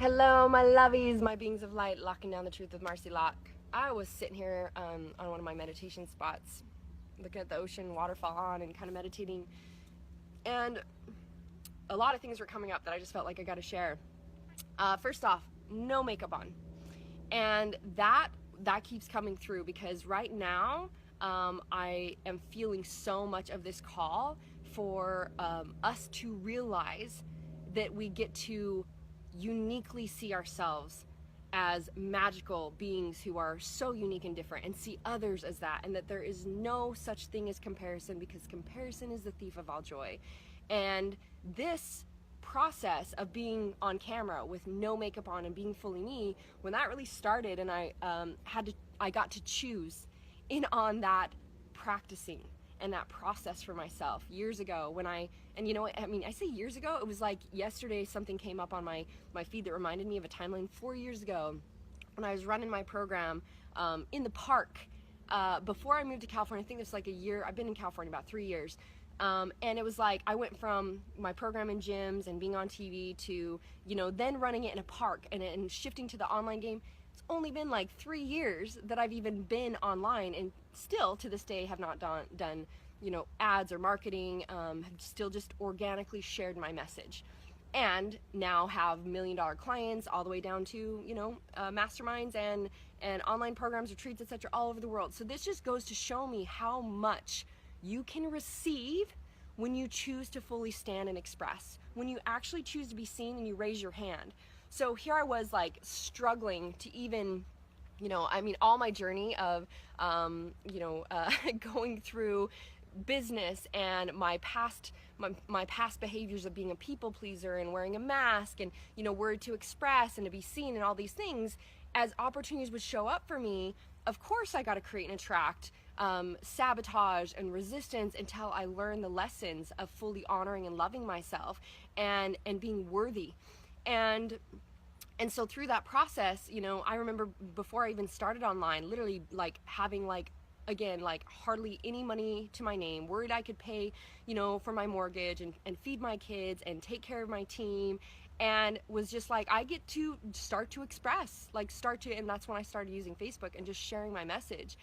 Hello, my lovies, my beings of light, locking down the truth with Marci Lock. I was sitting here on one of my meditation spots, looking at the ocean, waterfall on, and kind of meditating. And a lot of things were coming up that I just felt like I got to share. First off, no makeup on, and that keeps coming through because right now I am feeling so much of this call for us to realize that we get to uniquely see ourselves as magical beings who are so unique and different, and see others as that, and that there is no such thing as comparison, because comparison is the thief of all joy. And this process of being on camera with no makeup on and being fully me, when that really started, and I got to choose in on that practicing and that process for myself years ago and you know what, I mean, I say years ago, it was like yesterday something came up on my feed that reminded me of a timeline 4 years ago when I was running my program in the park before I moved to California. I think it's like a year. I've been in California about 3 years. And it was like I went from my program in gyms and being on TV to, then running it in a park and shifting to the online game. It's only been like 3 years that I've even been online, and still to this day have not done ads or marketing, have still just organically shared my message. And now have $1 million clients all the way down to, masterminds and online programs, retreats, etc., all over the world. So this just goes to show me how much you can receive when you choose to fully stand and express, when you actually choose to be seen and you raise your hand. So here I was, like, struggling to even, all my journey of, going through business and my past behaviors of being a people pleaser and wearing a mask and, word to express and to be seen and all these things. As opportunities would show up for me, of course I got to create and attract sabotage and resistance until I learned the lessons of fully honoring and loving myself and being worthy. And so through that process, I remember before I even started online, literally having hardly any money to my name, worried I could pay, for my mortgage and feed my kids and take care of my team, and was just like, I get to start to express, and that's when I started using Facebook and just sharing my message.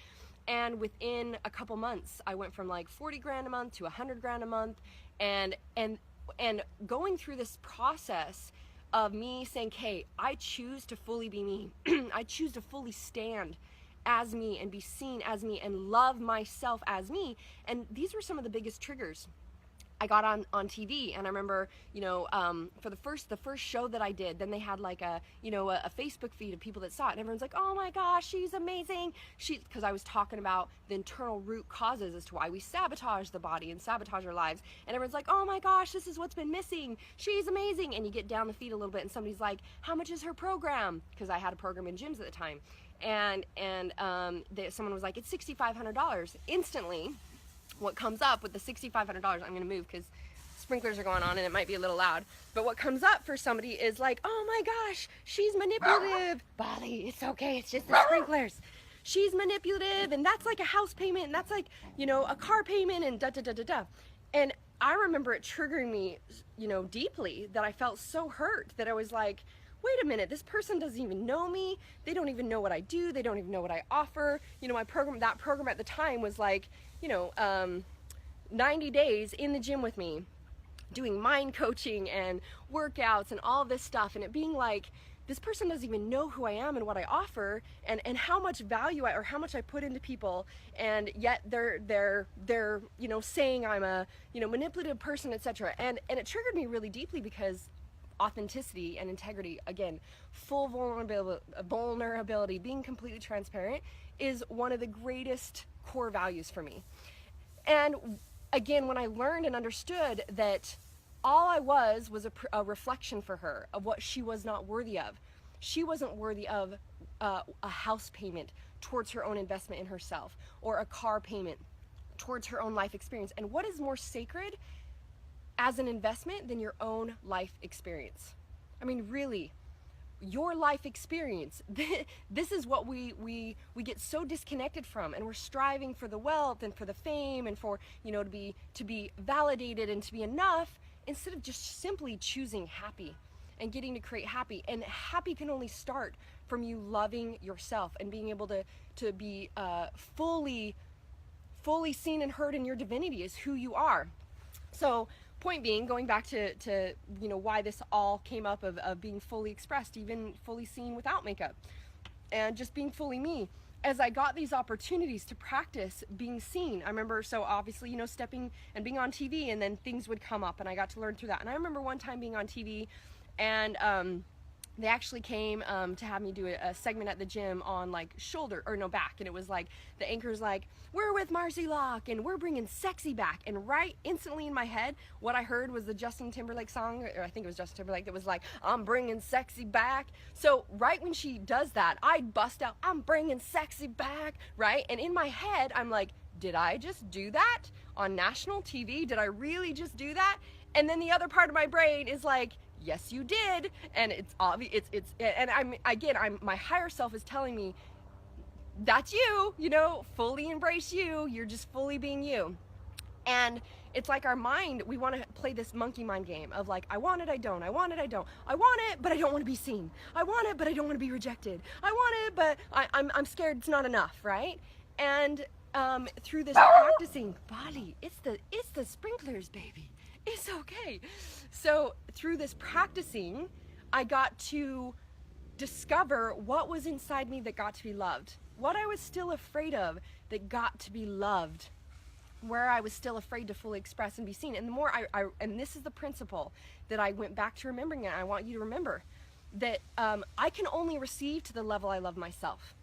And within a couple months, I went from like 40 grand a month to 100 grand a month, and going through this process of me saying, "Okay, I choose to fully be me. I choose to fully stand as me and be seen as me and love myself as me." And these were some of the biggest triggers. I got on TV, and I remember, for the first show that I did, then they had like a Facebook feed of people that saw it, and everyone's like, "Oh my gosh, she's amazing." Because I was talking about the internal root causes as to why we sabotage the body and sabotage our lives, and everyone's like, "Oh my gosh, this is what's been missing. She's amazing." And you get down the feed a little bit, and somebody's like, "How much is her program?" Because I had a program in gyms at the time, and someone was like, "It's $6,500. Instantly, what comes up with the $6,500, I'm going to move because sprinklers are going on and it might be a little loud, but what comes up for somebody is like, "Oh my gosh, she's manipulative." Bali, it's okay, it's just the sprinklers. "She's manipulative, and that's like a house payment, and that's like, a car payment, and da da da da da." And I remember it triggering me, deeply, that I felt so hurt that I was like, wait a minute, this person doesn't even know me. They don't even know what I do. They don't even know what I offer. That program at the time was like, 90 days in the gym with me, doing mind coaching and workouts and all this stuff. And it being like, this person doesn't even know who I am and what I offer and how much value or how much I put into people. And yet they're saying I'm a, manipulative person, etc. And it triggered me really deeply, because authenticity and integrity, again, full vulnerability, being completely transparent, is one of the greatest core values for me. And again, when I learned and understood that all I was a reflection for her of what she was not worthy of. She wasn't worthy of a house payment towards her own investment in herself, or a car payment towards her own life experience. And what is more sacred as an investment than your own life experience? I mean, really, your life experience. This is what we get so disconnected from, and we're striving for the wealth and for the fame and for, to be validated and to be enough, instead of just simply choosing happy and getting to create happy. And happy can only start from you loving yourself and being able to be fully seen and heard in your divinity as who you are. So point being, going back to you know, why this all came up of being fully expressed, even fully seen without makeup, and just being fully me. As I got these opportunities to practice being seen, I remember, so obviously, you know, stepping and being on TV, and then things would come up and I got to learn through that. And I remember one time being on TV, and they actually came to have me do a segment at the gym on like shoulder, or no, back. And it was like, the anchor's like, we're with Marci and we're bringing sexy back. And right instantly in my head, what I heard was the Justin Timberlake song, or I think it was Justin Timberlake, that was like, I'm bringing sexy back. So right when she does that, I bust out, I'm bringing sexy back, right? And in my head, I'm like, did I just do that on national TV? Did I really just do that? And then the other part of my brain is like, yes, you did. And it's obvious, and I'm my higher self is telling me, that's you, you know, fully embrace you. You're just fully being you. And it's like our mind, we want to play this monkey mind game of like, I want it, I don't, I want it, I don't, I want it, but I don't want to be seen. I want it, but I don't want to be rejected. I want it, but I'm scared it's not enough, right? And through this practicing, Bali, it's the sprinklers, baby. It's okay. So through this practicing, I got to discover what was inside me that got to be loved, what I was still afraid of that got to be loved, where I was still afraid to fully express and be seen. And the more and this is the principle that I went back to remembering, and I want you to remember that I can only receive to the level I love myself.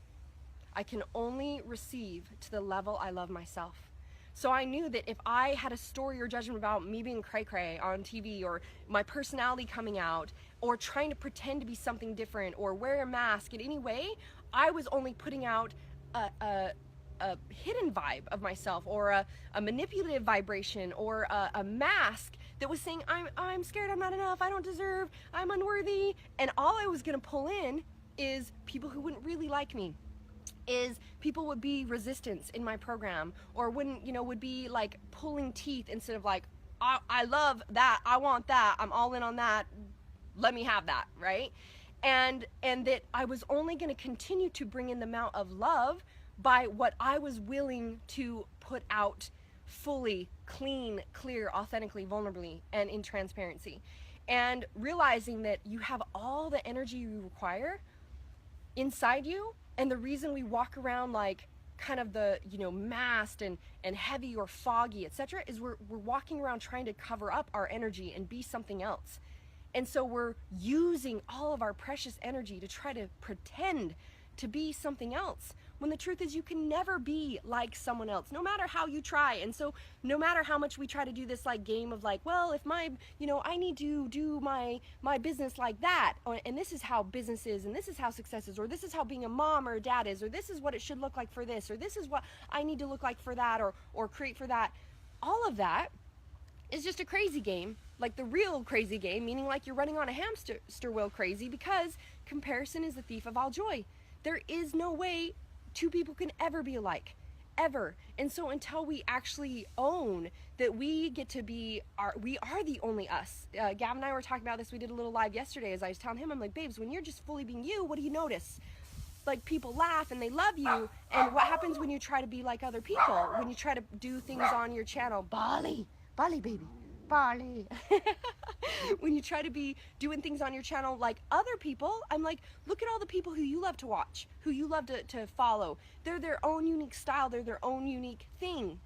I can only receive to the level I love myself. So I knew that if I had a story or judgment about me being cray-cray on TV, or my personality coming out, or trying to pretend to be something different, or wear a mask in any way, I was only putting out a hidden vibe of myself, or a manipulative vibration, or a mask that was saying, I'm scared, I'm not enough, I don't deserve, I'm unworthy. And all I was gonna pull in is people who wouldn't really like me. Is people would be resistance in my program, or wouldn't, you know, would be like pulling teeth instead of like, I love that, I want that, I'm all in on that, let me have that, right? And that I was only going to continue to bring in the amount of love by what I was willing to put out fully, clean, clear, authentically, vulnerably, and in transparency. And realizing that you have all the energy you require inside you. And the reason we walk around like kind of the, you know, masked and heavy or foggy, etc., is we're walking around trying to cover up our energy and be something else. And so we're using all of our precious energy to try to pretend to be something else, when the truth is you can never be like someone else, no matter how you try. And so no matter how much we try to do this like game of like, well, if my, you know, I need to do my business like that, and this is how business is, and this is how success is, or this is how being a mom or a dad is, or this is what it should look like for this, or this is what I need to look like for that, or create for that. All of that is just a crazy game, like the real crazy game, meaning like you're running on a hamster wheel crazy, because comparison is the thief of all joy. There is no way two people can ever be alike, ever. And so until we actually own that we get to be we are the only us. Gavin and I were talking about this. We did a little live yesterday. As I was telling him, I'm like, babes, when you're just fully being you, what do you notice? Like, people laugh and they love you. And what happens when you try to be like other people? When you try to do things on your channel, Bali, baby, Bali. When you try to be doing things on your channel like other people, I'm like, look at all the people who you love to watch, who you love to follow. They're their own unique style, they're their own unique thing.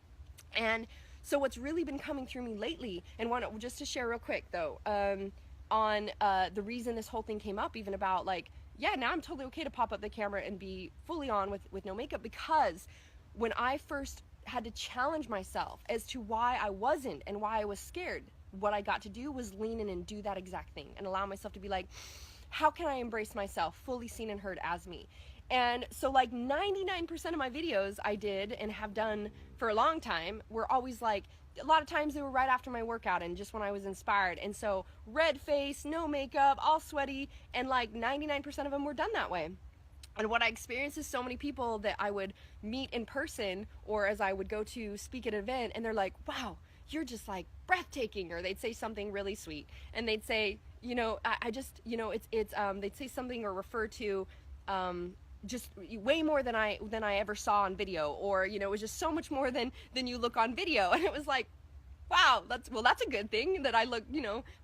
And so what's really been coming through me lately, and just to share real quick though, on the reason this whole thing came up, even about like, yeah, now I'm totally okay to pop up the camera and be fully on with no makeup, because when I first had to challenge myself as to why I wasn't and why I was scared, what I got to do was lean in and do that exact thing and allow myself to be like, how can I embrace myself, fully seen and heard as me? And so like 99% of my videos I did and have done for a long time were always like, a lot of times they were right after my workout and just when I was inspired. And so red face, no makeup, all sweaty, and like 99% of them were done that way. And what I experienced is so many people that I would meet in person, or as I would go to speak at an event, and they're like, wow, you're just like breathtaking, or they'd say something really sweet, and they'd say, I just, it's they'd say something or refer to just way more than I ever saw on video, or it was just so much more than you look on video. And it was like, wow, that's a good thing that I look,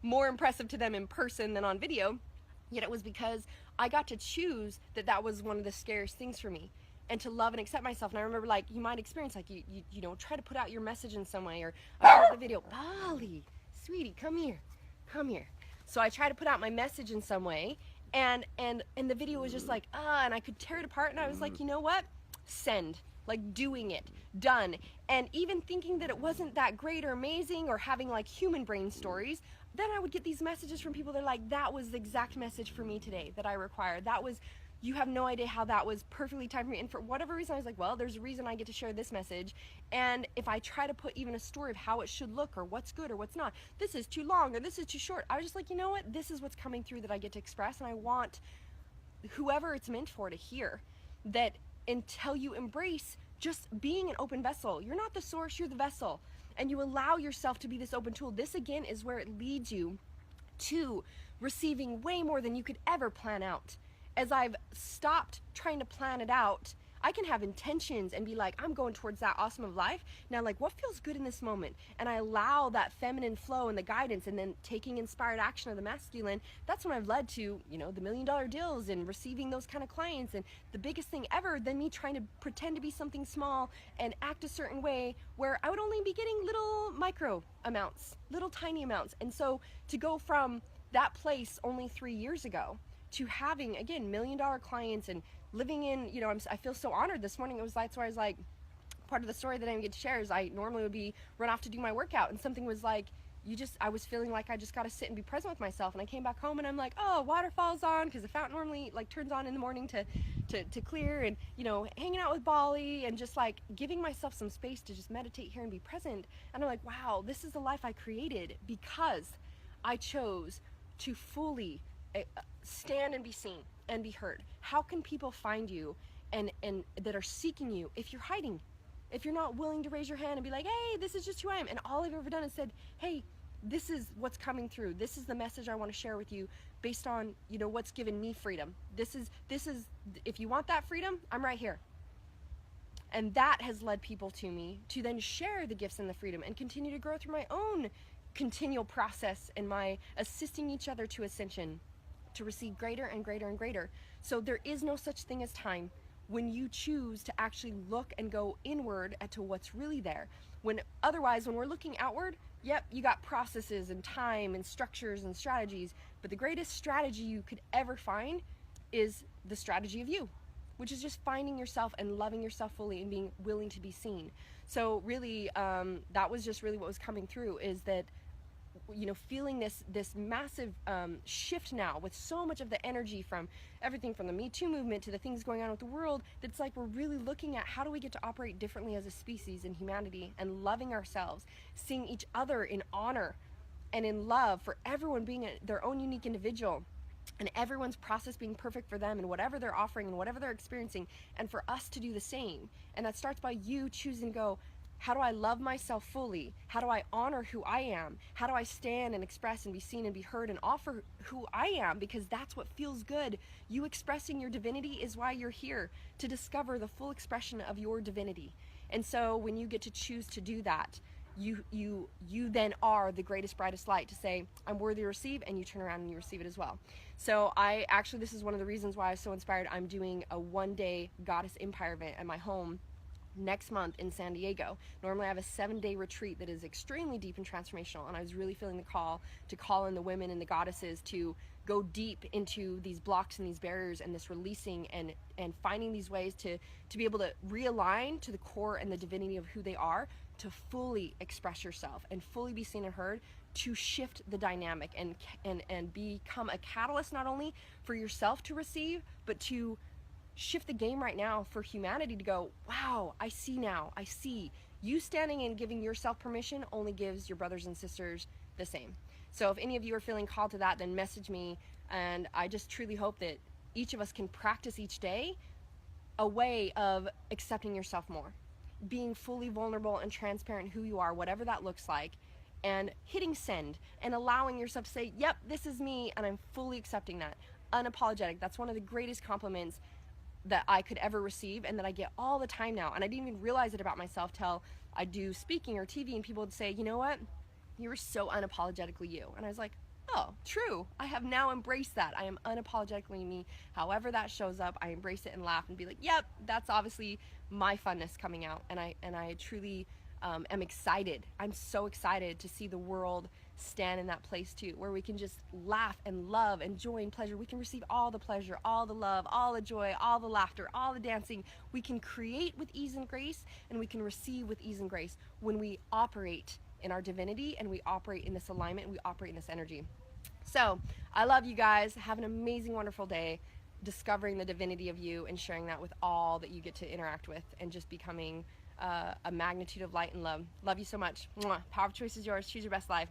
more impressive to them in person than on video. Yet it was because I got to choose that was one of the scariest things for me, and to love and accept myself. And I remember, like, you might experience, like, you try to put out your message in some way, or I heard the video, Bali, sweetie, come here, come here. So I try to put out my message in some way, and the video was just like, and I could tear it apart, and I was like, you know what? Send. Like, doing it, done. And even thinking that it wasn't that great or amazing, or having like human brain stories, then I would get these messages from people that are like, that was the exact message for me today that I required. That was, you have no idea how that was perfectly timed for me. And for whatever reason, I was like, well, there's a reason I get to share this message. And if I try to put even a story of how it should look, or what's good or what's not, this is too long or this is too short, I was just like, you know what? This is what's coming through that I get to express. And I want whoever it's meant for to hear that, until you embrace just being an open vessel. You're not the source, you're the vessel. And you allow yourself to be this open tool. This, again, is where it leads you to receiving way more than you could ever plan out. As I've stopped trying to plan it out, I can have intentions and be like, I'm going towards that awesome of life. Now, like, what feels good in this moment? And I allow that feminine flow and the guidance, and then taking inspired action of the masculine. That's when I've led to, the $1 million deals and receiving those kind of clients. And the biggest thing ever than me trying to pretend to be something small and act a certain way, where I would only be getting little micro amounts, little tiny amounts. And so to go from that place only 3 years ago to having, again, $1 million clients, and living in, I feel so honored. This morning, that's why I was like, part of the story that I didn't get to share is I normally would be run off to do my workout, and something was like, I was feeling like I just got to sit and be present with myself. And I came back home and I'm like, oh, waterfall's on, because the fountain normally like turns on in the morning to clear, and hanging out with Bali, and just like giving myself some space to just meditate here and be present. And I'm like, wow, this is the life I created because I chose to fully stand and be seen and be heard. How can people find you and that are seeking you if you're hiding? If you're not willing to raise your hand and be like, hey, this is just who I am, and all I've ever done is said, hey, this is what's coming through. This is the message I want to share with you based on, what's given me freedom. This is, if you want that freedom, I'm right here. And that has led people to me to then share the gifts and the freedom and continue to grow through my own continual process and my assisting each other to ascension, to receive greater and greater and greater. So there is no such thing as time when you choose to actually look and go inward to what's really there. When otherwise, when we're looking outward, yep, you got processes and time and structures and strategies, but the greatest strategy you could ever find is the strategy of you, which is just finding yourself and loving yourself fully and being willing to be seen. So really, that was just really what was coming through, is that feeling this massive shift now, with so much of the energy from everything from the Me Too movement to the things going on with the world, that's like we're really looking at how do we get to operate differently as a species in humanity, and loving ourselves, seeing each other in honor and in love, for everyone being their own unique individual, and everyone's process being perfect for them and whatever they're offering and whatever they're experiencing, and for us to do the same. And that starts by you choosing to go, how do I love myself fully? How do I honor who I am? How do I stand and express and be seen and be heard and offer who I am? Because that's what feels good. You expressing your divinity is why you're here, to discover the full expression of your divinity. And so when you get to choose to do that, you then are the greatest, brightest light to say, I'm worthy to receive, and you turn around and you receive it as well. So this is one of the reasons why I was so inspired. I'm doing a 1-day Goddess Empire event at my home next month in San Diego. Normally I have a 7-day retreat that is extremely deep and transformational, and I was really feeling the call to call in the women and the goddesses to go deep into these blocks and these barriers and this releasing and finding these ways to be able to realign to the core and the divinity of who they are, to fully express yourself and fully be seen and heard, to shift the dynamic and become a catalyst not only for yourself to receive, but to shift the game right now for humanity to go, wow, I see now. I see. You standing and giving yourself permission only gives your brothers and sisters the same. So if any of you are feeling called to that, then message me. And I just truly hope that each of us can practice each day a way of accepting yourself more, being fully vulnerable and transparent who you are, whatever that looks like, and hitting send and allowing yourself to say, yep, this is me, and I'm fully accepting that. Unapologetic. That's one of the greatest compliments that I could ever receive, and that I get all the time now. And I didn't even realize it about myself till I do speaking or TV, and people would say, you know what? You were so unapologetically you. And I was like, oh, true. I have now embraced that. I am unapologetically me. However that shows up, I embrace it and laugh and be like, yep, that's obviously my funness coming out. And I truly am excited. I'm so excited to see the world stand in that place too, where we can just laugh and love and joy and pleasure. We can receive all the pleasure, all the love, all the joy, all the laughter, all the dancing. We can create with ease and grace, and we can receive with ease and grace when we operate in our divinity, and we operate in this alignment, and we operate in this energy. So I love you guys. Have an amazing, wonderful day, discovering the divinity of you and sharing that with all that you get to interact with, and just becoming a magnitude of light and love. Love you so much. Mwah. Power of choice is yours. Choose your best life.